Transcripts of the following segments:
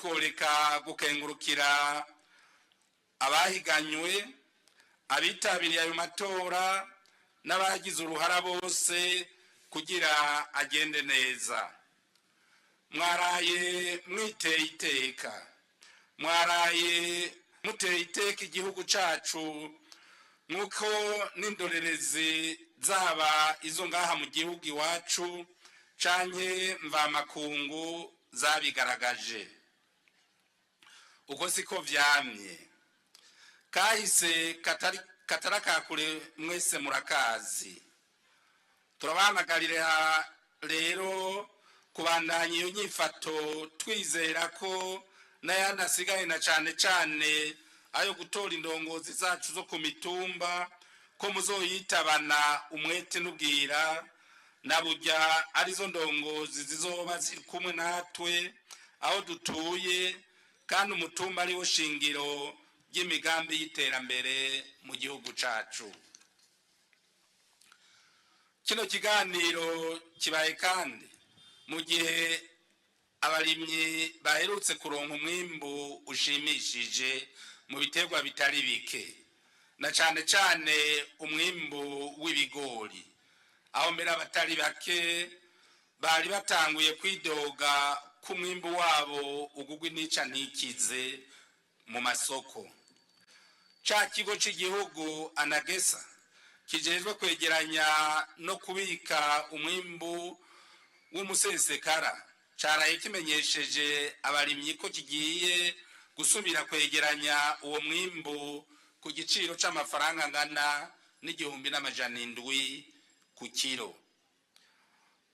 ntitworeka gukengurukira abahiganywe abitabiriye ayo matora n'abagize uruhara bose kugira agende neza. Mwaraye mwiteye iteka, mwaraye muteye iteka igihugu cacu nkuko n'indorerezi zaba izo ngaha mu gihugu iwacu canke mvamakungu zabigaragaje. Uko siko vyamye. Kahise katarakakure mwese murakazi. Turabanagarira rero kubandanya iyo nyifato twizera ko n'ayandi asigaye na cane cane ayo gutora indongozi zacu zo ku mitumba ko muzoyitabana umwete n'ubwira na burya arizo ndongozi zizoba ziri kumwe natwe aho dutuye kandi umutumba ariwo shingiro ry'imigambi y'iterambere mu gihugu cacu. Kino kiganiro kibaye kandi mu gihe abarimyi baherutse kuronka umwimbu ushimishije mu biterwa bitari bike na cane cane umwimbu w'ibigori, aho mbere abatari bake bari batanguye kwidoga ku mwimbu wabo ugugwa nica ntikize mu masoko. Ca kigo c'igihugu Anagesa kijejwe kwegeranya no kubika umwimbu w'umusesekara caraye kimenyesheje abarimyi ko kigiye gusubira kwegeranya uwo mwimbu ku giciro c'amafaranga angana n'1,700 ku kilo.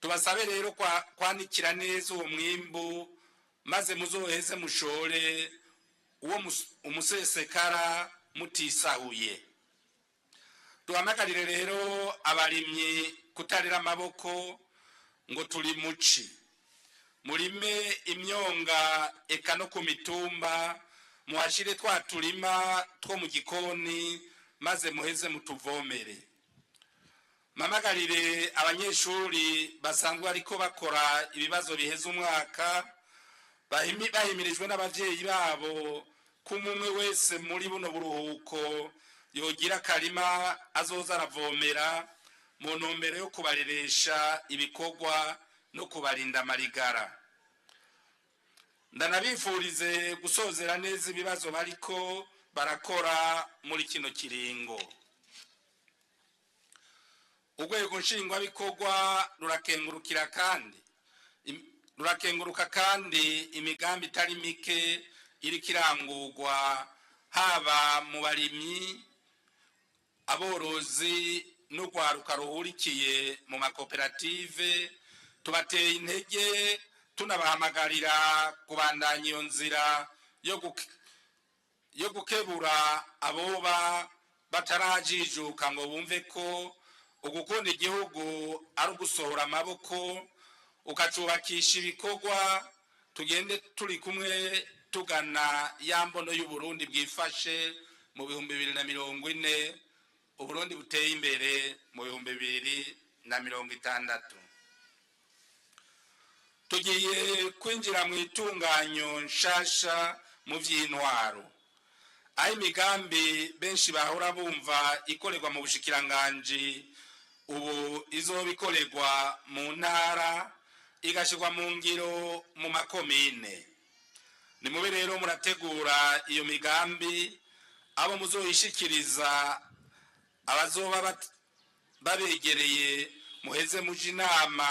Tubasabe rero kwanikira neza uwo mwimbu maze muzoheze mushore uwo umusesekara mutisahuye. Duhamagarire rero abarimyi kutarira amaboko ngo turi muci. Murime imyonga eka no ku mitumba, muhashire twa turima two mu gikoni maze muheze mutuvomere. Mamagarire abanyeshuri basanzwe ariko bakora ibibazo biheza umwaka bahimirijwe n'abavyeyi babo kumumwe wese muri buno buruhuko yogira karima azoza aravomera mu ntumbero yo kubareresha ibikorwa no kubarinda marigara. Ndanabifurize gusozera neza ibibazo bariko barakora muri kino kiringo. Urwego nshingwabikorwa rurakenguruka kandi imigambi itari mike iriko irangurwa haba mu barimyi, aborozi n'urwaruka ruhurikiye mu makoperative. Tubateye intege tunabahamagarira kubandanya iyo nzira yo gukebura aboba batarajijuka ngo bumve ko ugukunda igihugu ari ugusohora amaboko ukacubakisha ibikorwa. Tugende turi kumwe tugana ya mbono y'Uburundi bwifashe mu 2040, Uburundi buteye imbere mu 2060. Tugiye kwinjira mu itunganyo nshasha mu vy'intwaro, aho imigambi benshi bahora bumva ikorerwa mu bushikiranganji ubu izobikorerwa mu ntara igashirwa mu ngiro mu makomine. Ni mube rero murategura iyo migambi abo muzoyishikiriza abazoba babegereye muheze muje inama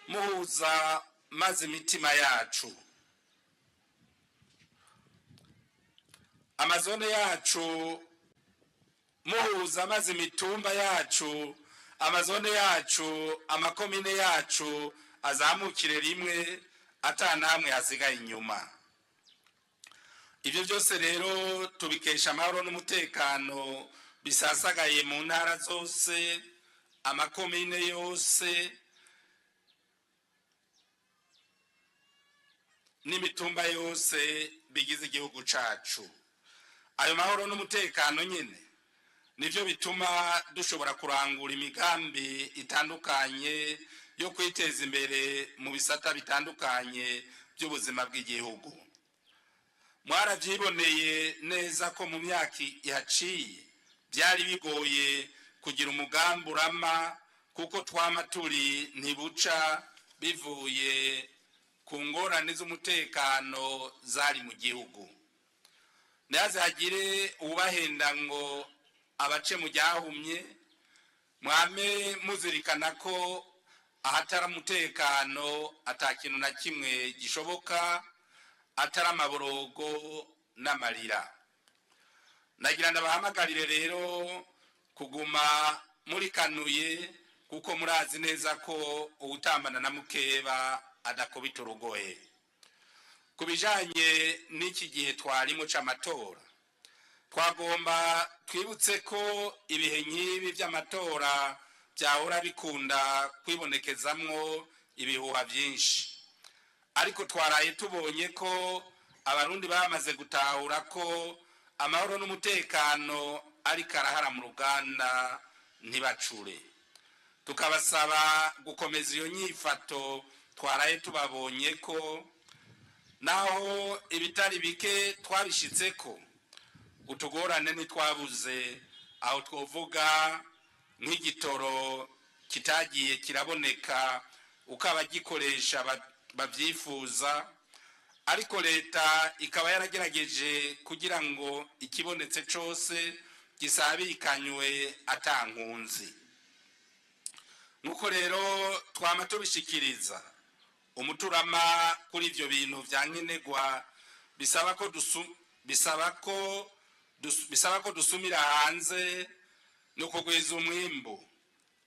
muhuza maze imitima yacu, amazone yacu muhuza maze imitumba yacu, amazone yacu, amakomine yacu azamukire rimwe atanamwe hasigaye inyuma. Ibyo byose rero tubikesha amahoro n'umutekano bisasagaye mu ntara zose, amakomine yose n'imitumba yose bigize igihugu cacu. Ayo mahoro n'umutekano nyene nivyo bituma dushobora kurangura imigambi itandukanye yo kwiteza imbere mu bisata bitandukanye by'ubuzima bw'igihugu. Mwaravyiboneye neza ko mu myaka yaciye byari bigoye kugira umugambi urama, kuko twama turi ntibuca bivuye ku ngorane z'umutekano zari mu gihugu. Ntihaze hagire ubahenda ngo abace mu ryahumye, mwame muzirikana ko ahatari umutekano atakintu na kimwe gishoboka, atari amaborogo n'amarira. Nagira ndabahamagarire rero kuguma muri kanuye, kuko murazi neza ko ubutambana na mukeba adakubita urugohe. Kubijanye n'iki gihe twarimo c'amatora, twagomba twibutse ko ibihe nk'ibi by'amatora byahora bikunda kwibonekezamwo ibihuha byinshi, ariko twaraye tubonye ko abarundi bamaze gutahura ko amahoro n'umutekano ariko arahara mu ruganda ntibacure. Tukabasaba gukomeza iyo nyifato twaraye tubabonye ko, naho ibitari bike twabishitseko, utugorane ntitwabuze, aho twovuga nk'igitoro kitagiye kiraboneka uko abagikoresha babyifuza, ariko leta ikaba yaragerageje kugira ngo ikibonetse cyose gisabikanywe atankunzi. Nuko rero twama tubishikiriza umuturama kuri ivyo bintu vyankenerwa, bisaba ko dusumira hanze no kugwiza umwimbu,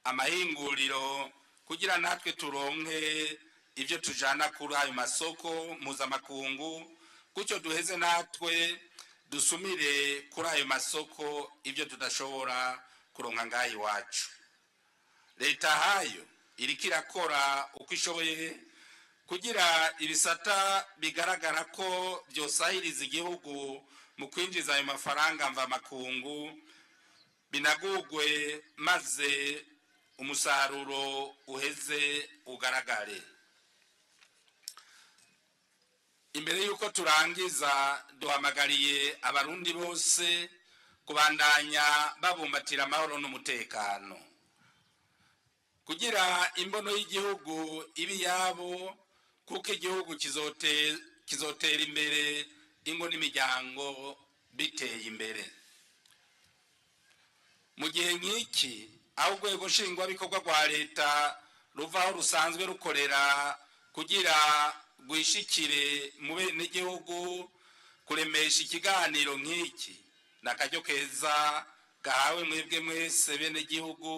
amahinguriro, kugira natwe turonke ivyo tujana kuri ayo masoko mpuzamakungu, gutyo duheze natwe dusumire kuri ayo masoko ivyo tudashobora kuronka ngaho iwacu. Leta hayo iriko irakora uko ishoboye kugira ibisata bigaragara ko byosahiriza igihugu mu kwinjiza ayo mafaranga mvamakungu binagugwe, maze umusaruro uheze ugaragare. Imbere yuko turangiza, duhamagariye abarundi bose kubandanya babumbatira amahoro n'umutekano, kugira imbono y'igihugu ibi yabo, kuko igihugu kizotera imbere ingo n'imiryango biteye imbere. Mu gihe nk'iki, aho urwego nshingwabikorwa rwa leta ruvaho rusanzwe rukorera kugira rwishikire mu benegihugu, kuremesha ikiganiro nk'iki n'akaryo keza gahawe mwebwe mwese benegihugu,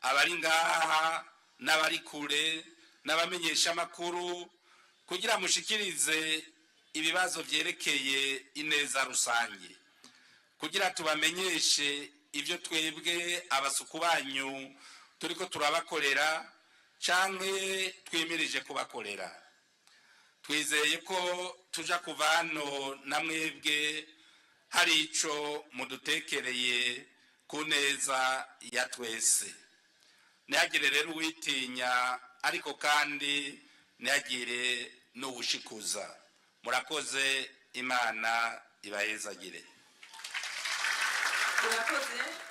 abari ngaha n'abari kure n'abamenyesha amakuru, kugira mushikirize ibibazo vyerekeye ineza rusange, kugira tubamenyeshe ivyo twebwe abasuku banyu turiko turabakorera canke twimirije kubakorera. Twizeye ko tuja kuva hano na mwebwe hari ico mudutekereye ku neza ya twese. Ntihagire rero uwitinya, ariko kandi ntihagire n'uwushikuza. Murakoze, Imana ibahezagire. Murakoze.